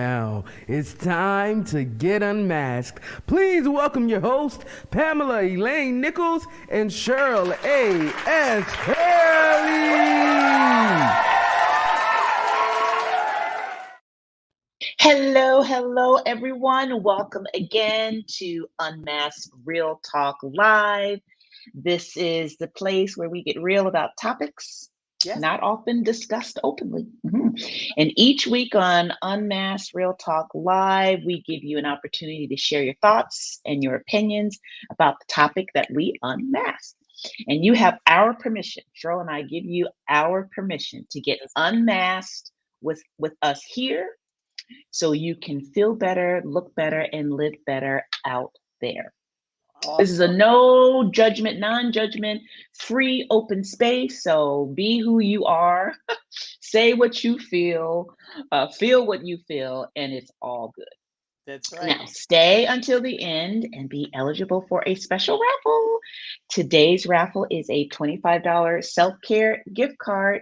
now, it's time to get unmasked. Please welcome your host, Pamela Elaine Nichols and Cheryl A.S. Haley. Hello, everyone. Welcome again to Unmasked Real Talk Live. This is the place where we get real about topics not often discussed openly. And each week on Unmasked Real Talk Live, we give you an opportunity to share your thoughts and your opinions about the topic that we unmask. And you have our permission. Cheryl and I give you our permission to get unmasked with us here, so you can feel better, look better, and live better out there. Awesome. This is a no judgment, non-judgment, free, open space. So be who you are, say what you feel what you feel, and it's all good. That's right. Now, stay until the end and be eligible for a special raffle. Today's raffle is a $25 self-care gift card.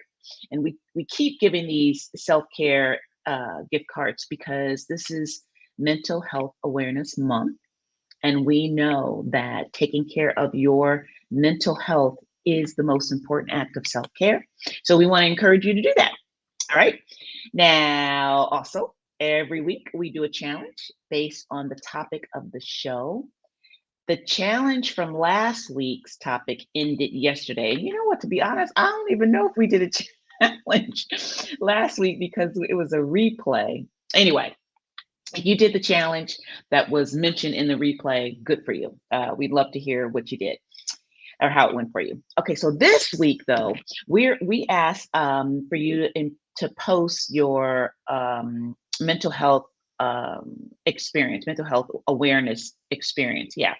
And we keep giving these self-care gift cards because this is Mental Health Awareness Month. And we know that taking care of your mental health is the most important act of self-care. So we want to encourage you to do that. All right. Now, also, every week we do a challenge based on the topic of the show. The challenge from last week's topic ended yesterday. You know what, to be honest, I don't even know if we did a challenge last week because it was a replay. Anyway, if you did the challenge that was mentioned in the replay, good for you. We'd love to hear what you did or how it went for you. Okay, so this week though, we asked for you to post your mental health experience, mental health awareness experience. Yeah.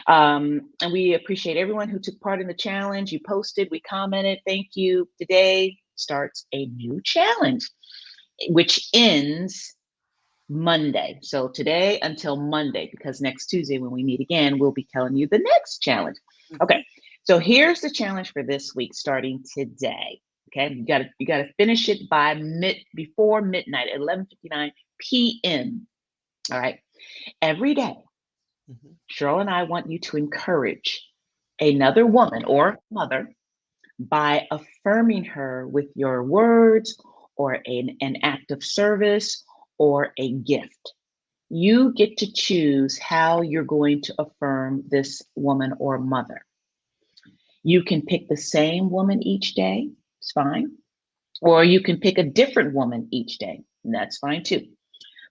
And we appreciate everyone who took part in the challenge. You posted, we commented, thank you. Today starts a new challenge, which ends Monday. So today until Monday, because next Tuesday when we meet again, we'll be telling you the next challenge. Okay. So here's the challenge for this week, starting today. Okay. You gotta finish it by before midnight, 11:59 p.m. All right. Every day, Cheryl and I want you to encourage another woman or mother by affirming her with your words or an act of service or a gift. You get to choose how you're going to affirm this woman or mother. You can pick the same woman each day, it's fine. Or you can pick a different woman each day, and that's fine too.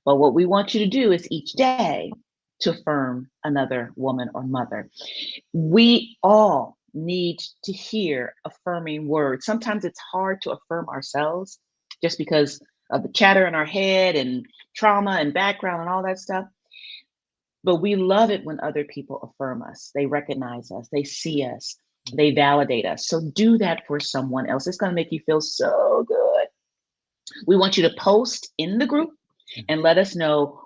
But what we want you to do is each day to affirm another woman or mother. We all need to hear affirming words. Sometimes it's hard to affirm ourselves just because of the chatter in our head and trauma and background and all that stuff. But we love it when other people affirm us. They recognize us, they see us, they validate us. So do that for someone else. It's going to make you feel so good. We want you to post in the group and let us know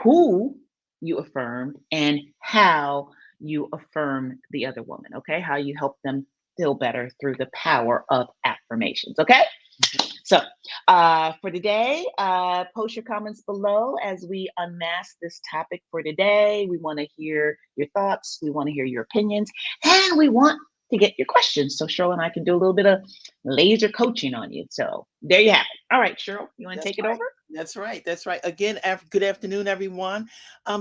who you affirmed and how you affirm the other woman, okay? How you help them feel better through the power of affirmations, okay? So for today, post your comments below as we unmask this topic for today. We want to hear your thoughts. We want to hear your opinions. And we want to get your questions so Cheryl and I can do a little bit of laser coaching on you. So there you have it. All right, Cheryl, you want to take it over? That's right. That's right. Again, good afternoon, everyone.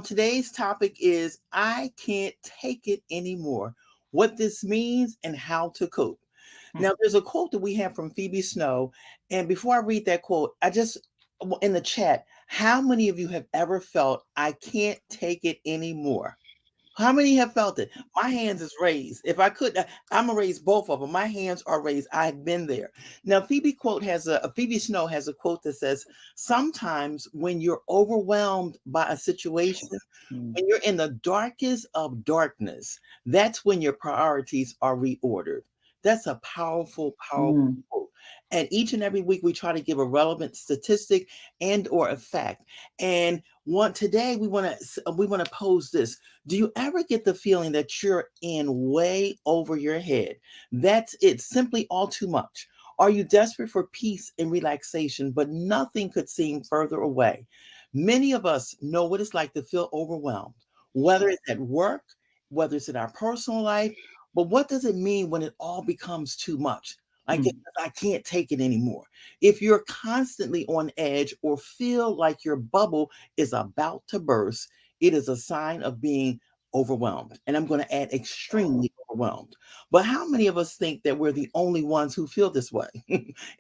Today's topic is I can't take it anymore. What this means and how to cope. Now, there's a quote that we have from Phoebe Snow. And before I read that quote, I just, in the chat, how many of you have ever felt, I can't take it anymore? How many have felt it? My hands is raised. If I could, I'm gonna raise both of them. My hands are raised. I've been there. Now, Phoebe Snow has a quote that says, sometimes when you're overwhelmed by a situation, when you're in the darkest of darkness, that's when your priorities are reordered. That's a powerful quote. And each and every week we try to give a relevant statistic and or a fact. And today we want to pose this. Do you ever get the feeling that you're in way over your head? That's it, simply all too much. Are you desperate for peace and relaxation, but nothing could seem further away? Many of us know what it's like to feel overwhelmed, whether it's at work, whether it's in our personal life. But what does it mean when it all becomes too much? Like I can't take it anymore. If you're constantly on edge or feel like your bubble is about to burst, it is a sign of being overwhelmed. And I'm going to add extremely overwhelmed. But how many of us think that we're the only ones who feel this way?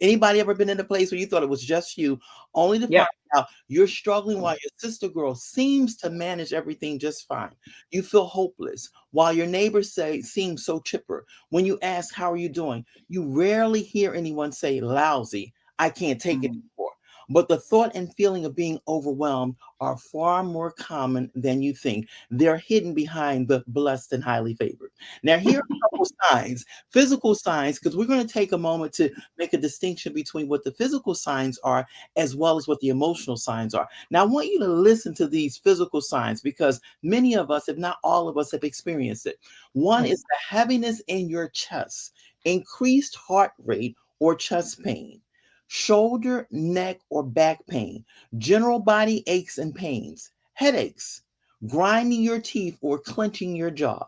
Anybody ever been in a place where you thought it was just you, only to find Yep. out you're struggling while your sister girl seems to manage everything just fine? You feel hopeless while your neighbors say seem so chipper. When you ask, how are you doing? You rarely hear anyone say lousy. I can't take it anymore. But the thought and feeling of being overwhelmed are far more common than you think. They're hidden behind the blessed and highly favored. Now, here are a couple signs, physical signs, because we're going to take a moment to make a distinction between what the physical signs are as well as what the emotional signs are. Now, I want you to listen to these physical signs because many of us, if not all of us, have experienced it. One is the heaviness in your chest, increased heart rate or chest pain, shoulder, neck, or back pain, general body aches and pains, headaches, grinding your teeth or clenching your jaw,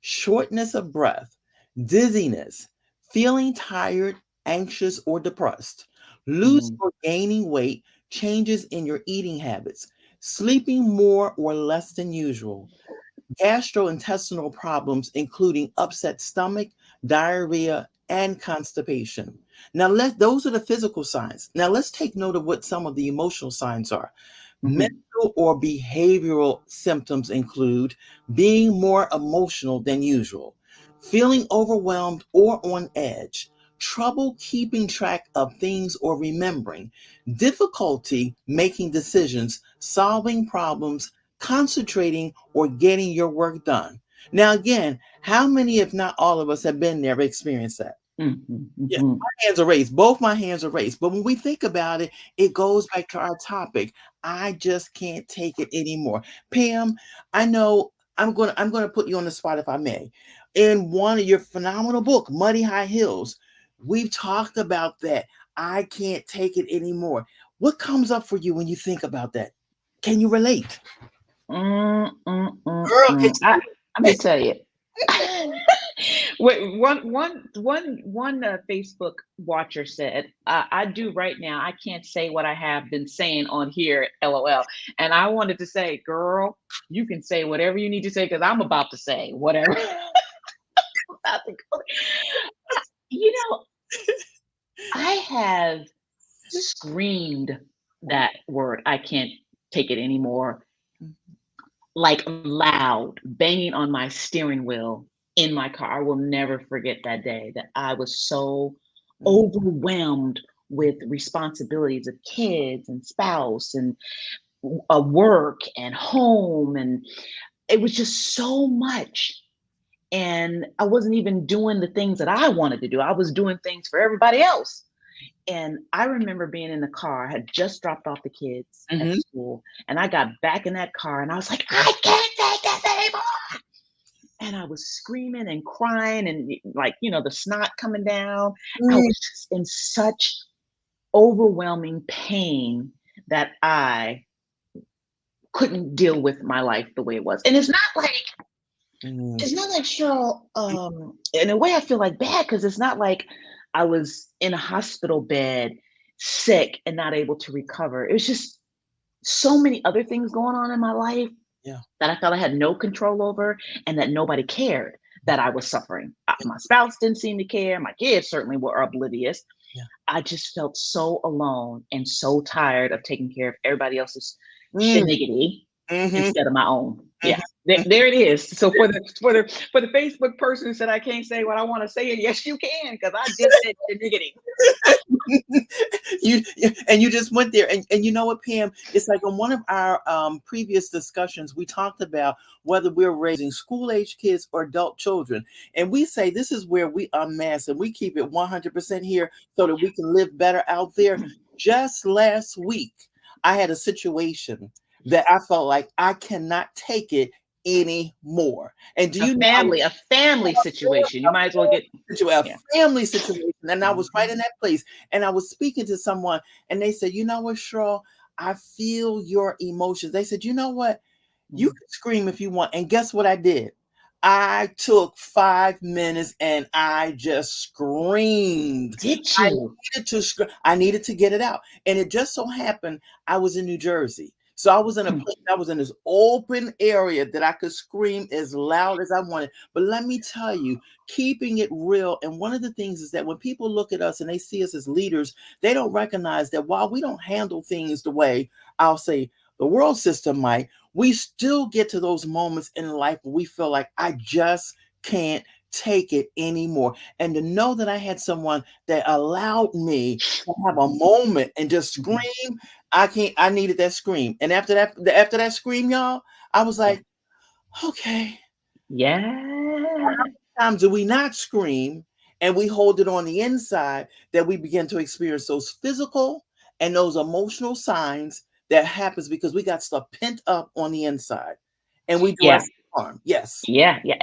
shortness of breath, dizziness, feeling tired, anxious, or depressed, losing or gaining weight, changes in your eating habits, sleeping more or less than usual, gastrointestinal problems, including upset stomach, diarrhea, and constipation. Now, those are the physical signs. Now, let's take note of what some of the emotional signs are. Mental or behavioral symptoms include being more emotional than usual, feeling overwhelmed or on edge, trouble keeping track of things or remembering, difficulty making decisions, solving problems, concentrating, or getting your work done. Now, again, how many, if not all of us, have been there, experienced that? Yeah, my hands are raised. Both my hands are raised. But when we think about it, it goes back to our topic. I just can't take it anymore. Pam, I know I'm gonna put you on the spot if I may. In one of your phenomenal book, Muddy High Hills, we've talked about that. I can't take it anymore. What comes up for you when you think about that? Can you relate? Girl, can I'm gonna tell you. Wait, one Facebook watcher said, "I do right now. I can't say what I have been saying on here, LOL." And I wanted to say, "Girl, you can say whatever you need to say because I'm about to say whatever." About to go. You know, I have screamed that word. I can't take it anymore, like loud, banging on my steering wheel in my car. I will never forget that day that I was so Mm, overwhelmed with responsibilities of kids and spouse and work and home. And it was just so much. And I wasn't even doing the things that I wanted to do. I was doing things for everybody else. And I remember being in the car, I had just dropped off the kids at mhm, school, and I got back in that car and I was like, I can't take this anymore. And I was screaming and crying and like, the snot coming down. I mm, was just in such overwhelming pain that I couldn't deal with my life the way it was. And mm, it's not like Cheryl, in a way I feel like bad because it's not like I was in a hospital bed, sick and not able to recover. It was just so many other things going on in my life yeah, that I felt I had no control over and that nobody cared that I was suffering. My spouse didn't seem to care. My kids certainly were oblivious. yeah. I just felt so alone and so tired of taking care of everybody else's Mm, shenanigans mhm, instead of my own. Yeah, mhm. there it is. So for the Facebook person who said I can't say what I want to say, yes, you can because I just said shenanigans. You just went there and you know what, Pam, it's like on one of our previous discussions we talked about whether we're raising school age kids or adult children, and we say this is where we unmask and we keep it 100% here so that we can live better out there. Just last week I had a situation that I felt like I cannot take it anymore. And do A you know I was family situation. You might as well get, a yeah. family situation, and I was right Mhm. in that place, and I was speaking to someone, and they said, "You know what, Cheryl? I feel your emotions." They said, "You know what? You Mhm. can scream if you want." And guess what I did? I took 5 minutes and I just screamed. Did I you? needed to scream. I needed to get it out. And it just so happened I was in New Jersey. So I was in a Hmm. place, I was in this open area that I could scream as loud as I wanted. But let me tell you, keeping it real. And one of the things is that when people look at us and they see us as leaders, they don't recognize that while we don't handle things the way I'll say the world system might, we still get to those moments in life where we feel like I just can't take it anymore. And to know that I had someone that allowed me to have a moment and just Mhm. scream, I needed that scream. And after that scream, y'all, I was Yeah. like, okay, Yeah. times do we not scream and we hold it on the inside that we begin to experience those physical and those emotional signs that happens because we got stuff pent up on the inside and we do Yeah. ourselves harm. Yes. Yeah, yeah.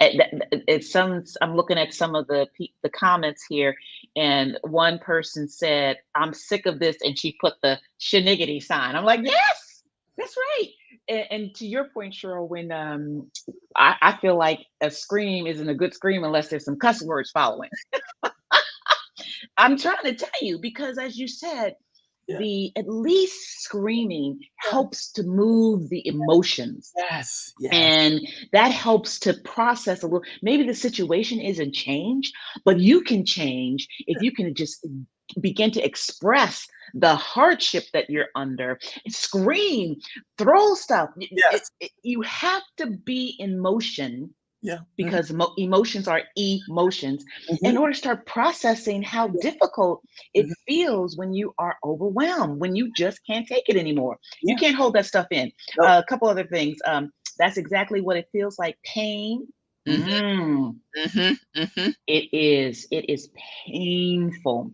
It's some. I'm looking at some of the comments here, and one person said, "I'm sick of this," and she put the shenigity sign. I'm like, yes, that's right. And to your point, Cheryl, when I feel like a scream isn't a good scream unless there's some cuss words following. I'm trying to tell you because, as you said, Yeah. the at least screaming helps to move the emotions, Yes. Yes. and that helps to process a little. Maybe the situation isn't changed, but you can change if you can just begin to express the hardship that you're under. Scream, throw stuff. Yes. You have to be in motion Yeah. because emotions are emotions in Hmm. order to start processing how difficult it Hmm. feels when you are overwhelmed, when you just can't take it anymore. You Yeah. can't hold that stuff in. No. A couple other things. That's exactly what it feels like. Pain. Hmm. Mm, Hmm. Hmm. it is painful.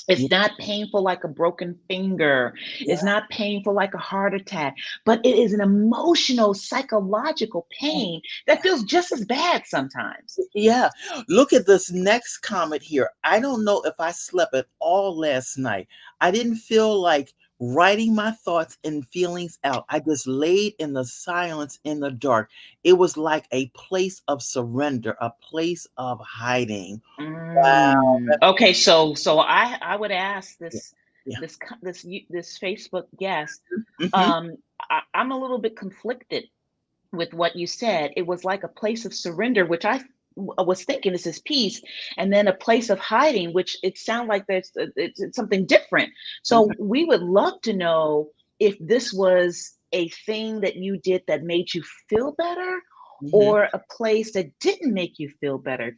It's Yeah. not painful like a broken finger. Yeah. It's not painful like a heart attack, but it is an emotional, psychological pain that feels just as bad sometimes. Yeah. Look at this next comment here. I don't know if I slept at all last night. I didn't feel like writing my thoughts and feelings out. I just laid in the silence in the dark. It was like a place of surrender, a place of hiding. Wow. Okay, so I would ask Yeah. this Yeah. this Facebook guest. Hmm. Um, I'm a little bit conflicted with what you said. It was like a place of surrender, which was thinking this is peace, and then a place of hiding, which it sounds like it's something different. So we would love to know if this was a thing that you did that made you feel better, Hmm. or a place that didn't make you feel better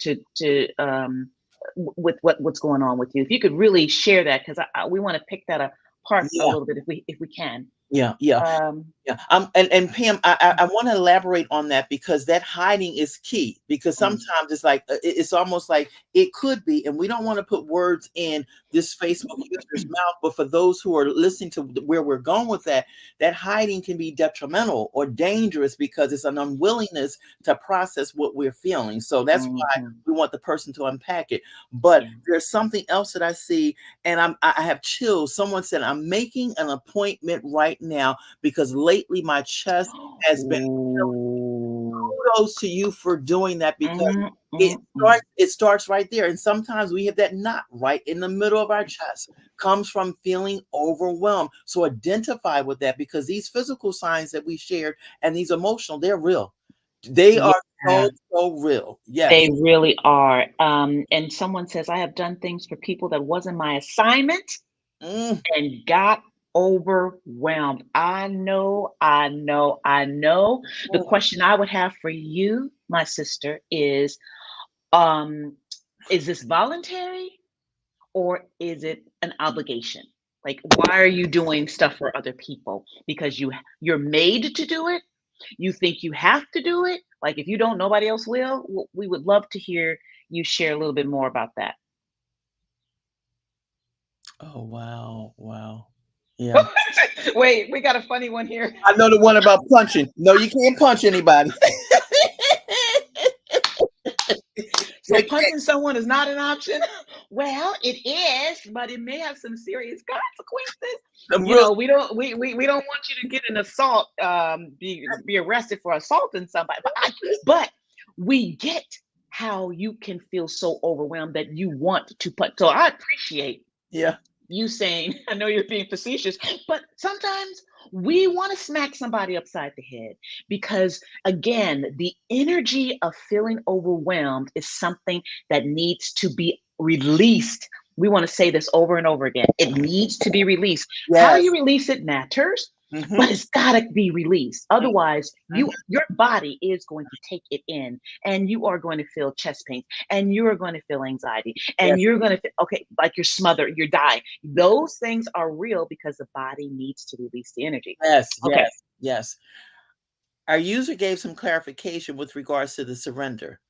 with what's going on with you. If you could really share that, because we want to pick that apart a Yeah. little bit if we can. Yeah. Yeah. Um, Yeah. And Pam, I want to elaborate on that because that hiding is key. Because mm, sometimes it's like it's almost like it could be, and we don't want to put words in this Facebook user's mouth. But for those who are listening to where we're going with that, that hiding can be detrimental or dangerous because it's an unwillingness to process what we're feeling. So that's why mhm, we want the person to unpack it. But yeah. there's something else that I see, and I have chills. Someone said, "I'm making an appointment right now because lately my chest has been." Ooh. Kudos to you for doing that because Mm, mm, mm. it starts right there. And sometimes we have that knot right in the middle of our chest, comes from feeling overwhelmed. So identify with that because these physical signs that we shared and these emotional, they're real. They are Yeah, so real. Yes. they really are. And someone says, I have done things for people that wasn't my assignment Mm, and got overwhelmed. I know, I know, I know. The mm, question I would have for you, my sister, um, is this voluntary or is it an obligation? Like, why are you doing stuff for other people? Because you're made to do it? You think you have to do it? Like, if you don't, nobody else will? We would love to hear you share a little bit more about that. oh wow. Wow. Yeah. Wait, we got a funny one here. I know the one about punching. No, you can't punch anybody. Quick fix. punching someone is not an option. Well, it is, but it may have some serious consequences. Them You real. know, we don't want you to get an assault, be arrested for assaulting somebody. But we get how you can feel so overwhelmed that you want to punch. So I appreciate Yeah. you saying, I know you're being facetious, but sometimes we want to smack somebody upside the head because, again, the energy of feeling overwhelmed is something that needs to be released. We want to say this over and over again. It needs to be released. How Yes. you release it matters, Mm-hmm. but it's got to be released. Otherwise, Mhm. your body is going to take it in, and you are going to feel chest pains, and you are going to feel anxiety, and Yes. you're going to feel, okay, like you're smothered, you're dying. Those things are real because the body needs to release the energy. Yes. Okay. Yes. Yes. Our user gave some clarification with regards to the surrender.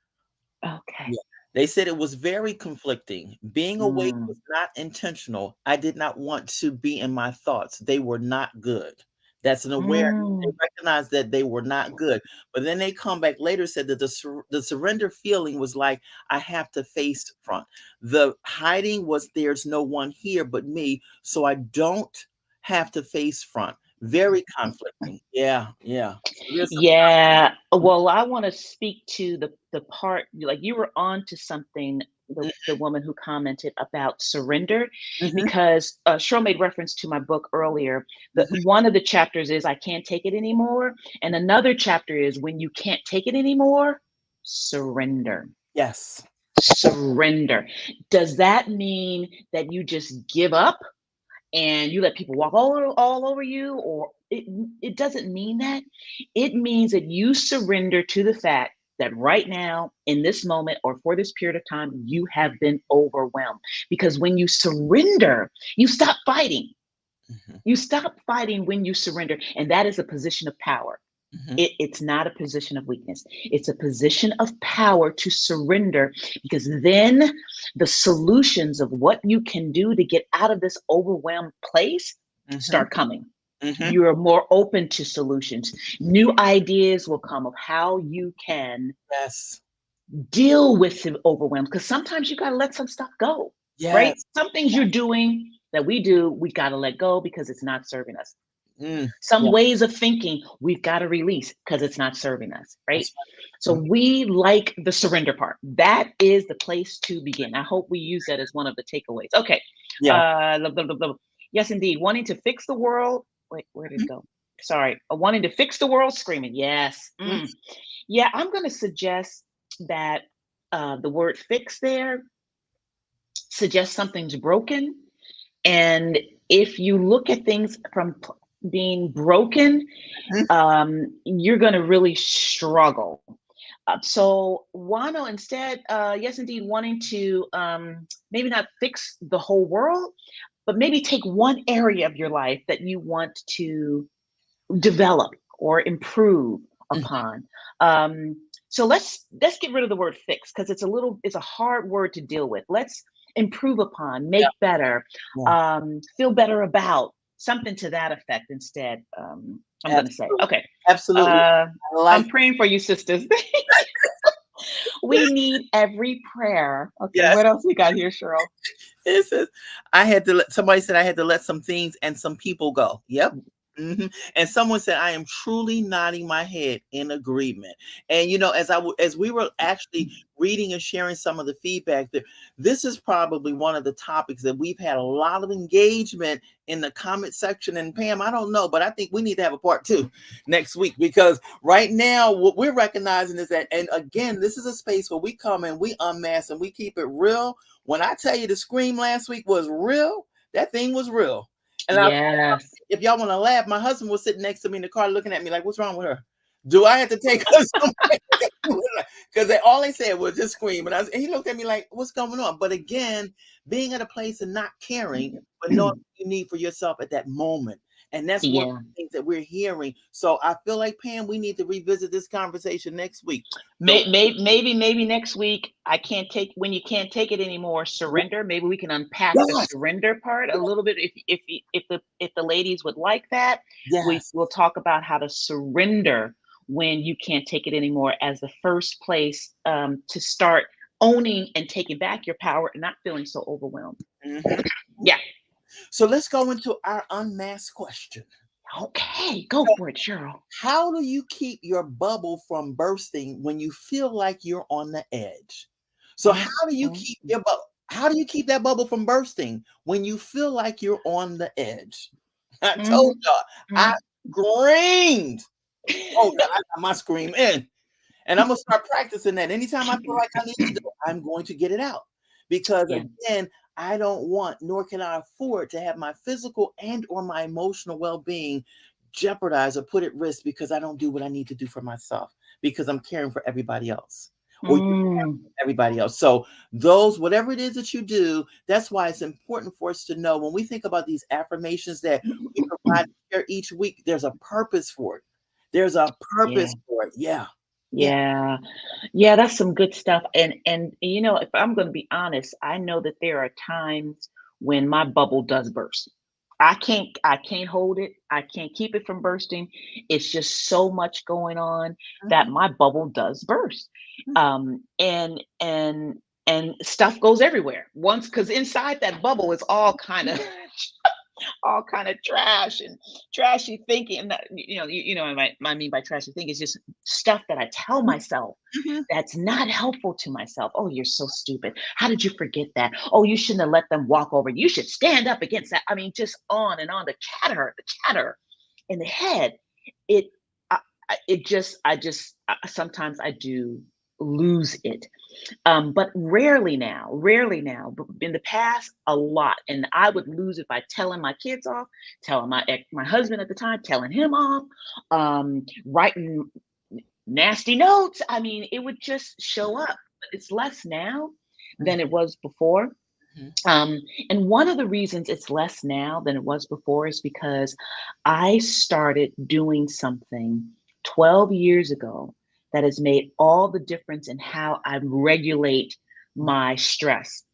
Okay. Yeah. They said it was very conflicting. Being awake Mm. was not intentional. I did not want to be in my thoughts. They were not good. That's an awareness. They Mm. recognized that they were not good. But then they come back later, said that the surrender feeling was like, I have to face front. The hiding was there's no one here but me, so I don't have to face front. Very conflicting. Yeah, yeah. So there's some. Yeah. Well, I want to speak to the part, like you were on to something, the woman who commented about surrender, Mhm, because Cheryl made reference to my book earlier. The mhm. one of the chapters is I can't take it anymore, and another chapter is when you can't take it anymore, surrender. Yes. Surrender. Does that mean that you just give up and you let people walk all over you, or it doesn't mean that. It means that you surrender to the fact that right now in this moment or for this period of time you have been overwhelmed, because when you surrender you stop fighting. Mhm, You stop fighting when you surrender, and that is a position of power. mhm, It's not a position of weakness. It's a position of power to surrender, because then the solutions of what you can do to get out of this overwhelmed place mhm, start coming. mhm. You're more open to solutions. New ideas will come of how you can Yes. deal with the overwhelm, because sometimes you got to let some stuff go, right? Yes. Some things you're doing that we got to let go because it's not serving us. Mm. Some Yeah, ways of thinking we've got to release because it's not serving us, right? that's So right. Mhm. we like the surrender part. That is the place to begin. I hope we use that as one of the takeaways. Okay. Yeah. Blah, blah, blah, blah. Yes, indeed. Wanting to fix the world. Wait, where did it Mhm, go? Sorry. Wanting to fix the world, screaming. Yes. mhm, Yeah, I'm going to suggest that the word fix there suggests something's broken. And if you look at things from being broken, mhm, you're going to really struggle. So Wano instead, yes, indeed, wanting to maybe not fix the whole world, but maybe take one area of your life that you want to develop or improve mhm. upon. Um, so let's get rid of the word fix, because it's a hard word to deal with. Let's improve upon, Yeah, make better, yeah. feel better about, something to that effect instead. I'm going to say, Absolutely. okay. Absolutely. Uh, I I'm like. praying for you, sisters. We need every prayer. Okay, Yes. what else we got here, Cheryl? It says I had to let somebody said I had to let some things and some people go. Yep. And someone said I am truly nodding my head in agreement. And as we were actually reading and sharing some of the feedback, that this is probably one of the topics that we've had a lot of engagement in the comment section. And Pam, I don't know, but I think we need to have a part two next week, because right now what we're recognizing is that, and again, this is a space where we come and we unmask and we keep it real. When I tell you the scream last week was real, that thing was real. And Yes. if y'all want to laugh, my husband was sitting next to me in the car looking at me like, what's wrong with her? Do I have to take her somewhere? Because all they said was just scream. And he looked at me like, what's going on? But again, being at a place and not caring, but knowing what you need for yourself at that moment. And that's one of Yeah. the things that we're hearing. So I feel like, Pam, we need to revisit this conversation next week. So Maybe next week. I can't take when you can't take it anymore. Surrender. Maybe we can unpack the yes, surrender part a little bit. If the ladies would like that, yes, we'll talk about how to surrender when you can't take it anymore as the first place to start owning and taking back your power and not feeling so overwhelmed. Mhm. Yeah. So let's go into our unmasked question. Okay. Go So for it, Cheryl. how do you keep your bubble from bursting when you feel like you're on the edge? So Mm, how do you mm, keep mm, your bubble? How do you keep that bubble from bursting when you feel like you're on the edge? I told mm, y'all, I mm. screamed. Oh yeah, I got my scream in. And I'm gonna start practicing that. Anytime I feel like I need to do it, I'm going to get it out. Because Yeah. again, I don't want, nor can I afford to have my physical and or my emotional well-being jeopardized or put at risk because I don't do what I need to do for myself because I'm caring for everybody else. Or Mm, everybody else. So those, whatever it is that you do, that's why it's important for us to know when we think about these affirmations that we provide here each week, there's a purpose for it. There's a yeah. purpose for it. Yeah. Yeah. Yeah. Yeah, that's some good stuff. And you know, if I'm going to be honest, I know that there are times when my bubble does burst. I can't hold it. I can't keep it from bursting. It's just so much going on that Mhm, my bubble does burst. mhm, And stuff goes everywhere. Once cuz inside that bubble is all kind of trash and trashy thinking. And you know what I mean by trashy thinking is just stuff that I tell myself mhm, that's not helpful to myself. Oh, you're so stupid. How did you forget that? Oh, you shouldn't have let them walk over. You should stand up against that. I mean, just on and on. The chatter in the head. It, it just, sometimes I do lose it, but rarely now. But in the past, a lot, and I would lose it by telling my kids off, telling my husband at the time, telling him off, writing nasty notes. I mean, it would just show up. But it's less now mhm, than it was before. mhm, Um, and one of the reasons it's less now than it was before is because I started doing something 12 years ago that has made all the difference in how I regulate mhm, my stress.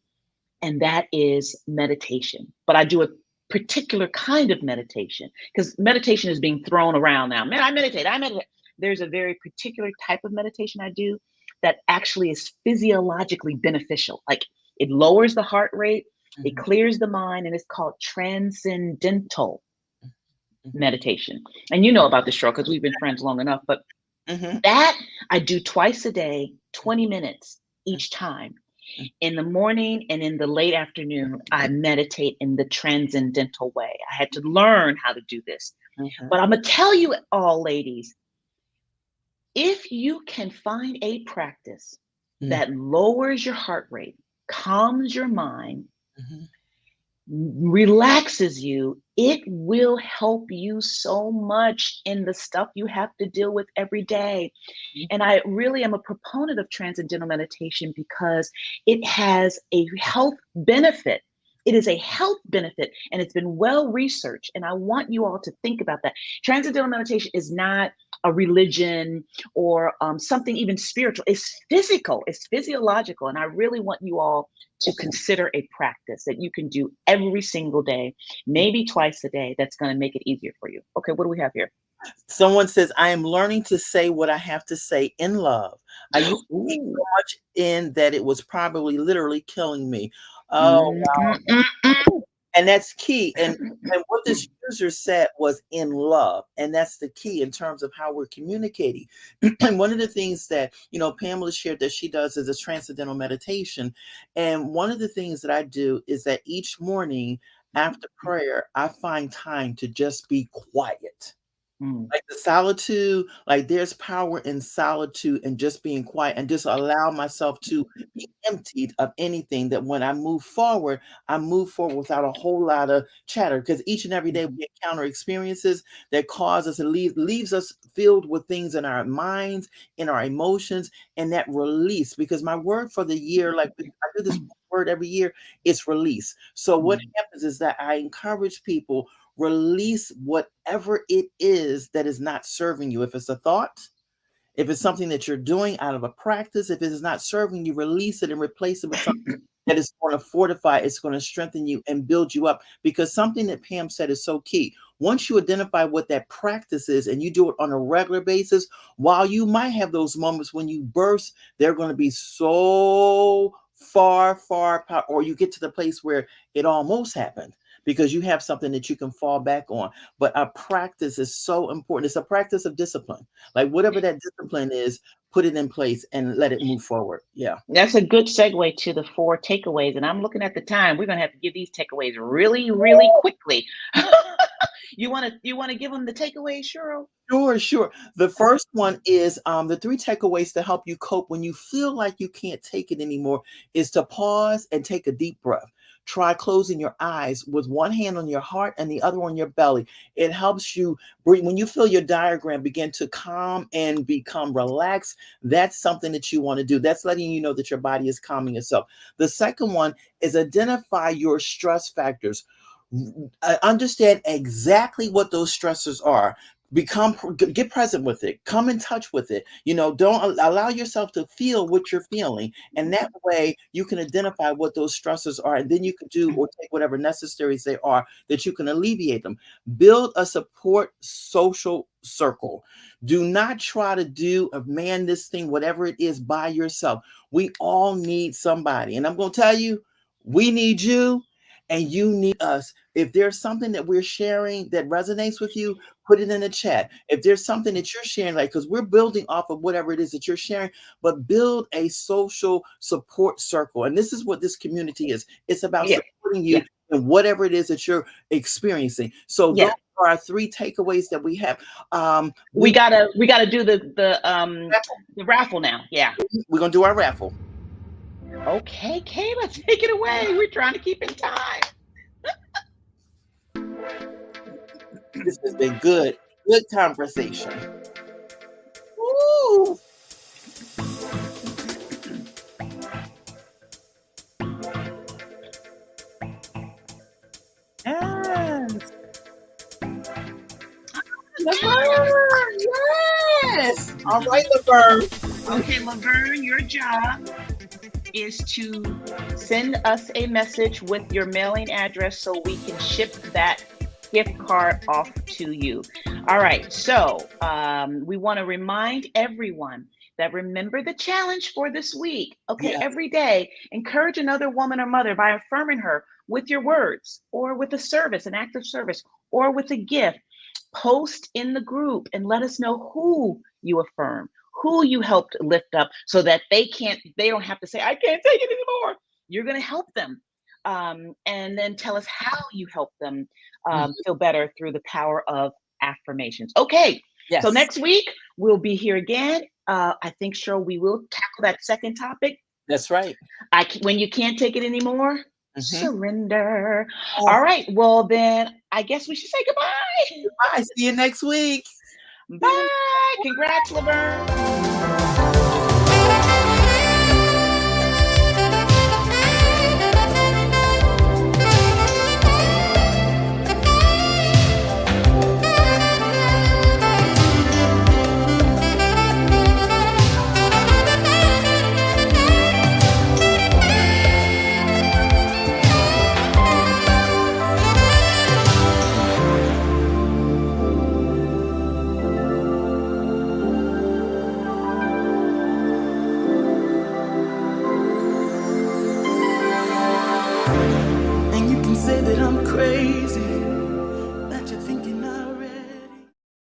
And that is meditation. But I do a particular kind of meditation because meditation is being thrown around now. Man, I meditate, I meditate. There's a very particular type of meditation I do that actually is physiologically beneficial. Like it lowers the heart rate, it mhm, clears the mind, and it's called transcendental mhm, meditation. And you know about this, stroke because we've been friends long enough. But mhm, that I do twice a day, mhm, 20 minutes mhm, each time. In the morning and in the late afternoon, I meditate in the transcendental way. I had to learn how to do this. mhm, But I'm going to tell you all, ladies, if you can find a practice mhm, that lowers your heart rate, calms your mind, mhm, relaxes you, it will help you so much in the stuff you have to deal with every day. mhm, And I really am a proponent of transcendental meditation because it has a health benefit. It is a health benefit and it's been well researched. And I want you all to think about that. Transcendental meditation is not a religion or something even spiritual. It's physical, it's physiological. And I really want you all to consider a practice that you can do every single day, maybe twice a day, that's going to make it easier for you. Okay, what do we have here? Someone says, I am learning to say what I have to say in love. I used to take so Ooh. much in that it was probably literally killing me. Oh, Mm, mm, mm, mm. and that's key. And what this user said was in love. And that's the key in terms of how we're communicating. And one of the things that, Pamela shared that she does is a transcendental meditation. And one of the things that I do is that each morning after prayer, I find time to just be quiet. Mm, Like the solitude, like there's power in solitude and just being quiet and just allow myself to be emptied of anything that when I move forward without a whole lot of chatter. Because each and every day mhm, we encounter experiences that cause us to leaves us filled with things in our minds, in our emotions, and that release. Because my word for the year, like I do this word every year, it's release. So what mm, happens is that I encourage people release whatever it is that is not serving you. If it's a thought, If it's something that you're doing out of a practice, if it is not serving you, release it and replace it with something that is going to fortify, it's going to strengthen you and build you up. Because something that Pam said is so key. Once you identify what that practice is and you do it on a regular basis, while you might have those moments when you burst, they're going to be so far, or you get to the place where it almost happened because you have something that you can fall back on. But a practice is so important. It's a practice of discipline. Like whatever that discipline is, put it in place and let it move forward. Yeah. That's a good segue to the 4 takeaways. And I'm looking at the time. We're gonna have to give these takeaways really, really quickly. You wanna give them the takeaways, Cheryl? Sure. The first one is the 3 takeaways to help you cope when you feel like you can't take it anymore is to pause and take a deep breath. Try closing your eyes with one hand on your heart and the other on your belly. It helps you breathe. When you feel your diaphragm begin to calm and become relaxed, that's something that you want to do. That's letting you know that your body is calming itself. The second one is identify your stress factors. Understand exactly what those stressors are. Get present with it, come in touch with it. Don't allow yourself to feel what you're feeling, and that way you can identify what those stresses are, and then you can do or take whatever necessaries they are that you can alleviate them. Build a support social circle. Do not try to do a man this thing, whatever it is, by yourself. We all need somebody, and I'm going to tell you, we need you and you need us. If there's something that we're sharing that resonates with you, put it in the chat. If there's something that you're sharing, like, because we're building off of whatever it is that you're sharing, but build a social support circle. And this is what this community is. It's about Yeah. supporting you in whatever it is that you're experiencing. So those Yeah. are our 3 takeaways that we have. We gotta do the raffle now. Yeah. We're gonna do our raffle. Okay, Kayla, take it away. We're trying to keep in time. This has been good conversation. Woo! Yes. Laverne, yes. All right, Laverne. Okay, Laverne, your job is to send us a message with your mailing address so we can ship that gift card off to you. All right, so we want to remind everyone that remember the challenge for this week. Okay, Yes. every day, encourage another woman or mother by affirming her with your words or with a service, an act of service, or with a gift. Post in the group and let us know who you affirm, who you helped lift up so that they don't have to say, I can't take it anymore. You're going to help them. And then tell us how you help them feel better through the power of affirmations. Okay. Yes. So next week we'll be here again. I think, Cheryl, we will tackle that second topic. That's right. When you can't take it anymore, surrender. Oh. All right. Well, then I guess we should say goodbye. Goodbye. See you next week. Bye. Congrats, Laverne.